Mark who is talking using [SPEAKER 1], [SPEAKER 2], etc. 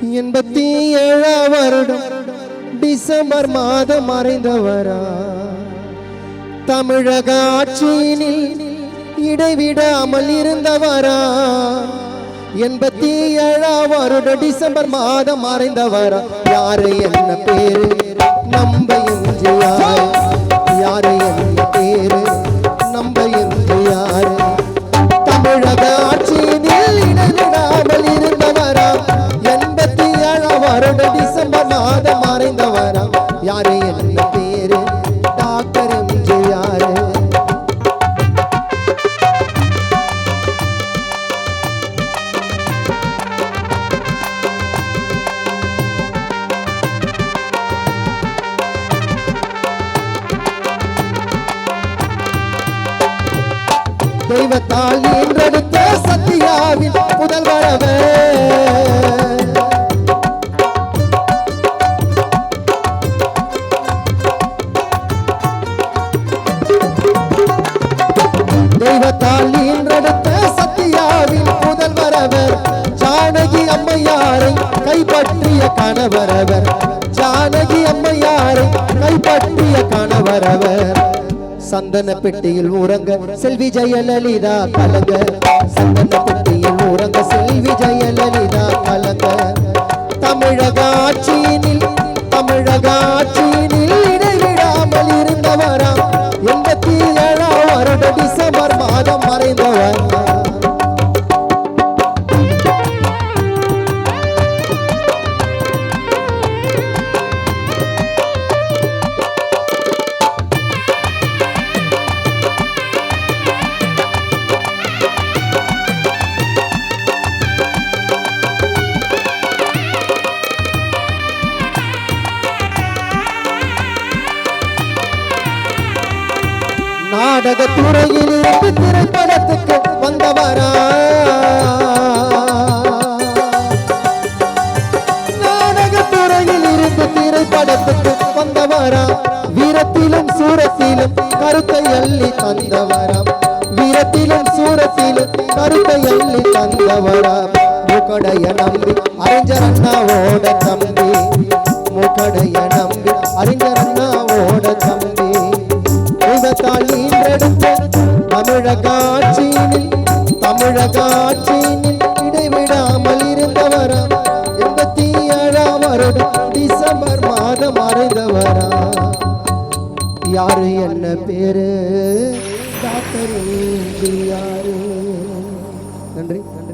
[SPEAKER 1] 87 வருடம் டிசம்பர் மாதம் மறைந்தவரா தமிழக ஆட்சியினில் இடைவிடாமல் இருந்தவரா 87 வருடம் டிசம்பர் மாதம் மறைந்தவரா யாரு என்ன பேரு நம்ப எம்ஜிஆர் யாரு என்ன பேரு நம்ப எம்ஜிஆர் தமிழக ஆட்சியினில் இடைவிடாமல் இருந்தவரா 87 வருடம் டிசம்பர் மாதம் மறைந்தவரா யாரு என்ன பேரு டாக்டர் எம்ஜிஆர் தெய்வத்தால் ஈன்றெடுத்த சத்தியாவின் புதல்வரவர் தெய்வத்தால் ஈன்றெடுத்த சத்தியாவின் புதல்வரவர் ஜானகி அம்மையாரை கைப்பற்றிய கணவரவர் ஜானகி அம்மையாரை கைப்பற்றிய கணவரவர் சந்தன பெட்டியில் உறங்க செல்வி ஜெயலலிதா கலங்க சந்தன பெட்டியில் உறங்க செல்வி ஜெயலலிதா கலங்க தமிழக ஆட்சியினில் இடைவிடாமல் இருந்தவரா 87 வருடம் டிசம்பர் மாதம் மறைந்தவர் நாடகத்துறையில் இருந்து திரைப்படத்துக்கு வந்தவரா நாடகத்துறையில் இருந்து திரைப்படத்துக்கு வந்தவரா வீரத்திலும் சூரத்திலும் கருத்தை அள்ளி தந்தவரா வீரத்திலும் சூரத்திலும் கருத்தை அள்ளி தந்தவரா முகடைய நம்பி அறிஞர் அண்ணாவோட தம்பி முகடைய நம்பி அறிஞர் அண்ணாவோட தம்பி தமிழக ஆட்சி